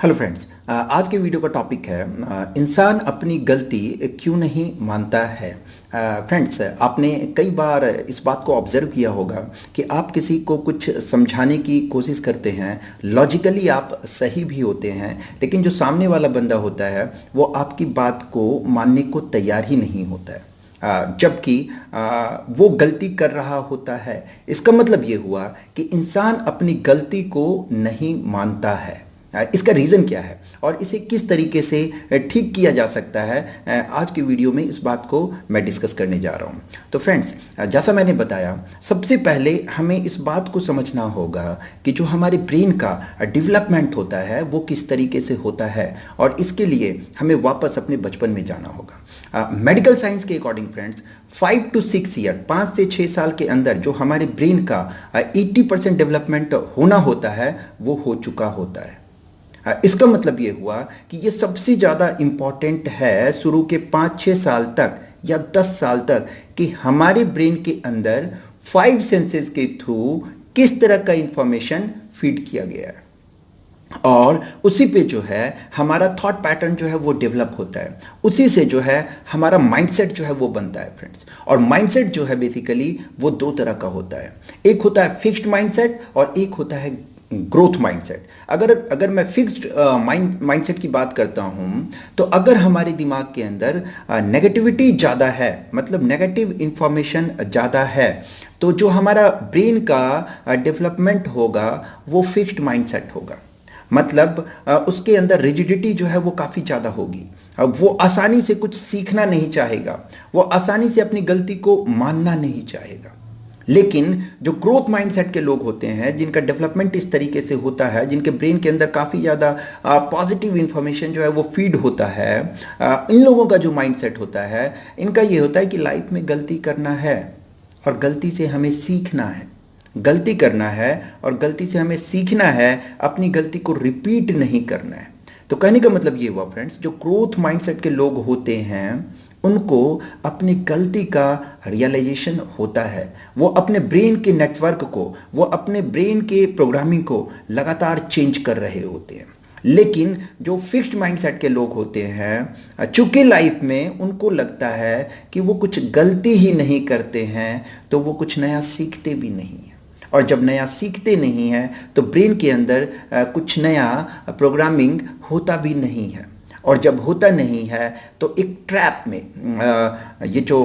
Hello friends, आज के video का टॉपिक है इंसान अपनी गलती क्यों नहीं मानता है। फ्रेंड्स, आपने कई बार इस बात को ऑब्जर्व किया होगा कि आप किसी को कुछ समझाने की कोशिश करते हैं, लॉजिकली आप सही भी होते हैं, लेकिन जो सामने वाला बंदा होता है वो आपकी बात को मानने को तैयार ही नहीं होता है। जबकि वो गलती कर रहा होता है। इसका मतलब ये हुआ कि इंसान अपनी गलती को नहीं मानता है। इसका रीज़न क्या है और इसे किस तरीके से ठीक किया जा सकता है, आज की वीडियो में इस बात को मैं डिस्कस करने जा रहा हूँ। तो फ्रेंड्स, जैसा मैंने बताया, सबसे पहले हमें इस बात को समझना होगा कि जो हमारे ब्रेन का डेवलपमेंट होता है वो किस तरीके से होता है, और इसके लिए हमें वापस अपने बचपन में जाना होगा। मेडिकल साइंस के अकॉर्डिंग फ्रेंड्स, 5 to 6 ईयर, 5 से 6 साल के अंदर जो हमारे ब्रेन का 80% डेवलपमेंट होना होता है वो हो चुका होता है। इसका मतलब ये हुआ कि ये सबसे ज़्यादा इम्पॉर्टेंट है शुरू के 5-6 साल तक या 10 साल तक कि हमारे ब्रेन के अंदर 5 सेंसेस के थ्रू किस तरह का इंफॉर्मेशन फीड किया गया है, और उसी पे जो है हमारा थॉट पैटर्न जो है वो डेवलप होता है। उसी से जो है हमारा माइंडसेट जो है वो बनता है फ्रेंड्स। और माइंडसेट जो है बेसिकली वो दो तरह का होता है, एक होता है फिक्स्ड माइंडसेट और एक होता है ग्रोथ माइंडसेट। अगर मैं फिक्स्ड माइंडसेट की बात करता हूं, तो अगर हमारे दिमाग के अंदर नेगेटिविटी ज़्यादा है, मतलब नेगेटिव इंफॉर्मेशन ज़्यादा है, तो जो हमारा ब्रेन का डेवलपमेंट होगा वो फिक्स्ड माइंडसेट होगा। मतलब उसके अंदर रिजिडिटी जो है वो काफ़ी ज़्यादा होगी। वो आसानी से कुछ सीखना नहीं चाहेगा, वो आसानी से अपनी गलती को मानना नहीं चाहेगा। लेकिन जो ग्रोथ माइंडसेट के लोग होते हैं, जिनका डेवलपमेंट इस तरीके से होता है, जिनके ब्रेन के अंदर काफ़ी ज़्यादा पॉजिटिव इंफॉर्मेशन जो है वो फीड होता है, इन लोगों का जो माइंडसेट होता है, इनका ये होता है कि लाइफ में गलती करना है और गलती से हमें सीखना है। गलती करना है और गलती से हमें सीखना है, अपनी गलती को रिपीट नहीं करना है। तो कहने का मतलब ये हुआ फ्रेंड्स, जो ग्रोथ माइंडसेट के लोग होते हैं उनको अपनी गलती का रियलाइजेशन होता है। वो अपने ब्रेन के नेटवर्क को, वो अपने ब्रेन के प्रोग्रामिंग को लगातार चेंज कर रहे होते हैं। लेकिन जो फिक्स्ड माइंडसेट के लोग होते हैं, चूंकि लाइफ में उनको लगता है कि वो कुछ गलती ही नहीं करते हैं, तो वो कुछ नया सीखते भी नहीं हैं। और जब नया सीखते नहीं हैं तो ब्रेन के अंदर कुछ नया प्रोग्रामिंग होता भी नहीं है। और जब होता नहीं है तो एक ट्रैप में ये जो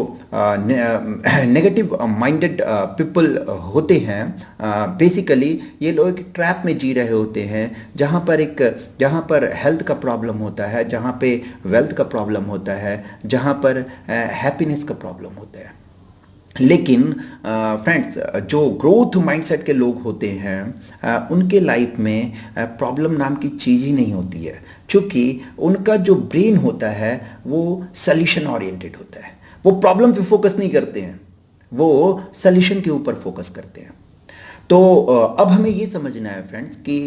नेगेटिव माइंडेड पीपल होते हैं, बेसिकली ये लोग एक ट्रैप में जी रहे होते हैं, जहाँ पर हेल्थ का प्रॉब्लम होता है, जहाँ पे वेल्थ का प्रॉब्लम होता है, जहाँ पर हैप्पीनेस का प्रॉब्लम होता है। लेकिन फ्रेंड्स, जो ग्रोथ माइंडसेट के लोग होते हैं, उनके लाइफ में प्रॉब्लम नाम की चीज़ ही नहीं होती है, क्योंकि उनका जो ब्रेन होता है वो सॉल्यूशन ओरिएंटेड होता है। वो प्रॉब्लम पे फोकस नहीं करते हैं, वो सॉल्यूशन के ऊपर फोकस करते हैं। तो अब हमें ये समझना है फ्रेंड्स कि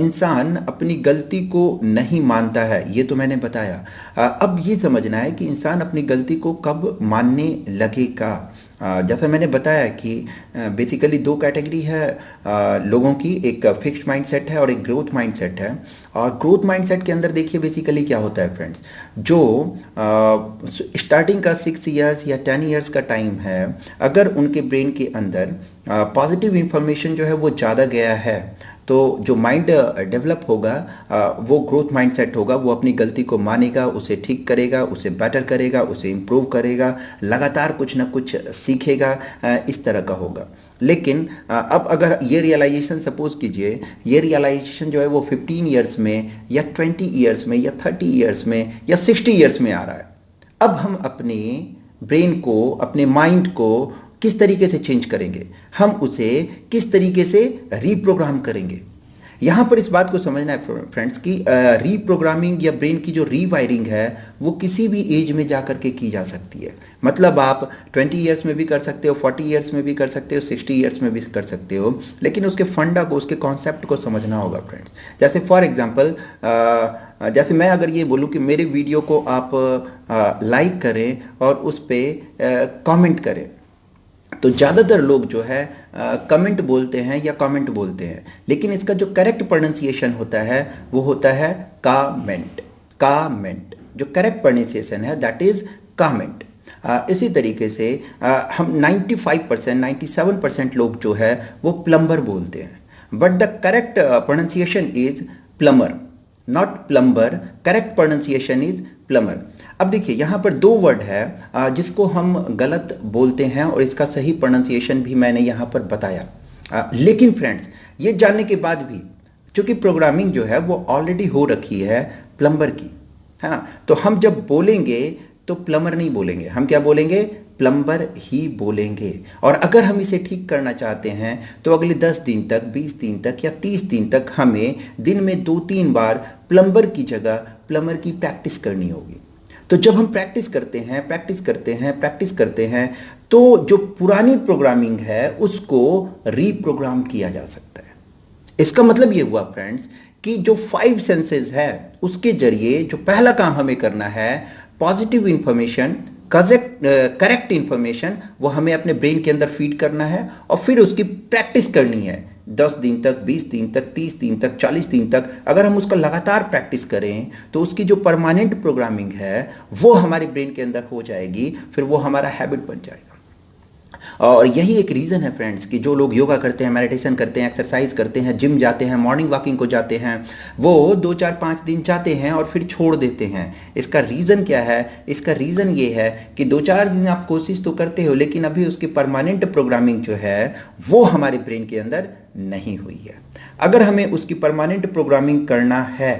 इंसान अपनी गलती को नहीं मानता है, ये तो मैंने बताया। अब ये समझना है कि इंसान अपनी गलती को कब मानने लगेगा। जैसा मैंने बताया कि बेसिकली दो कैटेगरी है लोगों की, एक फिक्स्ड माइंडसेट है और एक ग्रोथ माइंडसेट है। और ग्रोथ माइंडसेट के अंदर देखिए बेसिकली क्या होता है फ्रेंड्स, जो स्टार्टिंग का 6 इयर्स या 10 इयर्स का टाइम है, अगर उनके ब्रेन के अंदर पॉजिटिव इंफॉर्मेशन जो है वो ज़्यादा गया है, तो जो माइंड डेवलप होगा वो ग्रोथ माइंडसेट होगा। वो अपनी गलती को मानेगा, उसे ठीक करेगा, उसे बेटर करेगा, उसे इम्प्रूव करेगा, लगातार कुछ ना कुछ सीखेगा, इस तरह का होगा। लेकिन अब अगर ये रियलाइजेशन सपोज कीजिए, ये रियलाइजेशन जो है वो 15 ईयर्स में या 20 ईयर्स में या 30 ईयर्स में या 60 ईयर्स में आ रहा है, अब हम अपने ब्रेन को, अपने माइंड को किस तरीके से चेंज करेंगे, हम उसे किस तरीके से रीप्रोग्राम करेंगे। यहाँ पर इस बात को समझना है फ्रेंड्स कि रीप्रोग्रामिंग या ब्रेन की जो रीवायरिंग है वो किसी भी एज में जा कर के की जा सकती है। मतलब आप 20 ईयर्स में भी कर सकते हो, 40 ईयर्स में भी कर सकते हो, 60 ईयर्स में भी कर सकते हो, लेकिन उसके फंडा को, उसके कॉन्सेप्ट को समझना होगा फ्रेंड्स। जैसे फॉर एग्जांपल, जैसे मैं अगर ये बोलूँ कि मेरे वीडियो को आप लाइक करें और उस पर कमेंट करें, तो ज़्यादातर लोग जो है कमेंट बोलते हैं या कमेंट बोलते हैं, लेकिन इसका जो करेक्ट प्रोनाउंसिएशन होता है वो होता है कामेंट। कामेंट जो करेक्ट प्रोनाउंसिएशन है दैट इज कामेंट। इसी तरीके से हम 95% 97% लोग जो है वो प्लम्बर बोलते हैं, but the correct pronunciation is plumber, not plumber. Correct pronunciation is plumber. अब देखिए यहाँ पर दो वर्ड है जिसको हम गलत बोलते हैं और इसका सही प्रोनाउंसिएशन भी मैंने यहाँ पर बताया। लेकिन फ्रेंड्स ये जानने के बाद भी चूंकि प्रोग्रामिंग जो है वो ऑलरेडी हो रखी है प्लम्बर की, है ना, तो हम जब बोलेंगे तो प्लम्बर नहीं बोलेंगे, हम क्या बोलेंगे, प्लम्बर ही बोलेंगे। और अगर हम इसे ठीक करना चाहते हैं तो अगले 10 दिन तक, 20 दिन तक या 30 दिन तक हमें दिन में 2-3 बार प्लम्बर की जगह प्लम्बर की प्रैक्टिस करनी होगी। तो जब हम प्रैक्टिस करते हैं प्रैक्टिस करते हैं तो जो पुरानी प्रोग्रामिंग है उसको रीप्रोग्राम किया जा सकता है। इसका मतलब ये हुआ फ्रेंड्स कि जो 5 सेंसेस है उसके जरिए जो पहला काम हमें करना है, पॉजिटिव इंफॉर्मेशन, करेक्ट इंफॉर्मेशन वो हमें अपने ब्रेन के अंदर फीड करना है और फिर उसकी प्रैक्टिस करनी है 10 दिन तक, 20 दिन तक, 30 दिन तक, 40 दिन तक। अगर हम उसका लगातार प्रैक्टिस करें तो उसकी जो परमानेंट प्रोग्रामिंग है वो हमारे ब्रेन के अंदर हो जाएगी, फिर वो हमारा हैबिट बन जाएगा। और यही एक रीज़न है फ्रेंड्स कि जो लोग योगा करते हैं, मेडिटेशन करते हैं, एक्सरसाइज करते हैं, जिम जाते हैं, मॉर्निंग वॉकिंग को जाते हैं, वो 2-4-5 दिन जाते हैं और फिर छोड़ देते हैं। इसका रीज़न क्या है? इसका रीज़न ये है कि 2-4 दिन आप कोशिश तो करते हो लेकिन अभी उसकी परमानेंट प्रोग्रामिंग जो है वो हमारे ब्रेन के अंदर नहीं हुई है। अगर हमें उसकी परमानेंट प्रोग्रामिंग करना है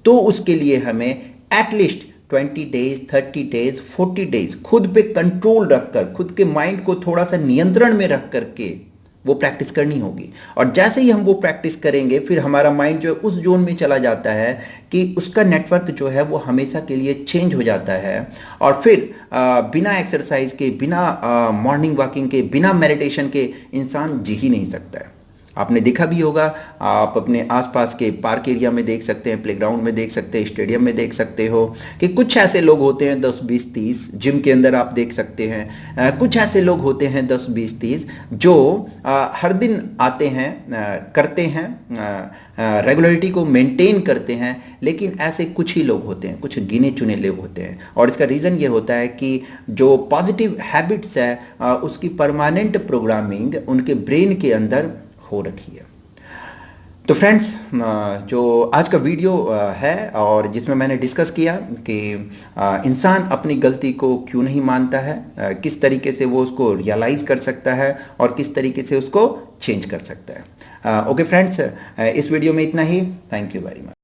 तो उसके लिए हमें एटलीस्ट 20 डेज, 30 डेज, 40 डेज खुद पे कंट्रोल रखकर, खुद के माइंड को थोड़ा सा नियंत्रण में रख करके वो प्रैक्टिस करनी होगी। और जैसे ही हम वो प्रैक्टिस करेंगे फिर हमारा माइंड जो है उस जोन में चला जाता है कि उसका नेटवर्क जो है वो हमेशा के लिए चेंज हो जाता है और फिर बिना एक्सरसाइज के, बिना मॉर्निंग वॉकिंग के, बिना मेडिटेशन के इंसान जी ही नहीं सकता है। आपने देखा भी होगा, आप अपने आसपास के पार्क एरिया में देख सकते हैं, प्लेग्राउंड में देख सकते हैं, स्टेडियम में देख सकते हो कि कुछ ऐसे लोग होते हैं 10, 20, 30, जिम के अंदर आप देख सकते हैं कुछ ऐसे लोग होते हैं 10, 20, 30 जो हर दिन आते हैं, करते हैं, रेगुलरिटी को मेंटेन करते हैं। लेकिन ऐसे कुछ ही लोग होते हैं, कुछ गिने चुने लोग होते हैं और इसका रीज़न ये होता है कि जो पॉजिटिव हैबिट्स है उसकी परमानेंट प्रोग्रामिंग उनके ब्रेन के अंदर हो रखी है। तो फ्रेंड्स जो आज का वीडियो है और जिसमें मैंने डिस्कस किया कि इंसान अपनी गलती को क्यों नहीं मानता है, किस तरीके से वो उसको रियलाइज़ कर सकता है और किस तरीके से उसको चेंज कर सकता है। ओके फ्रेंड्स, इस वीडियो में इतना ही। Thank you very much.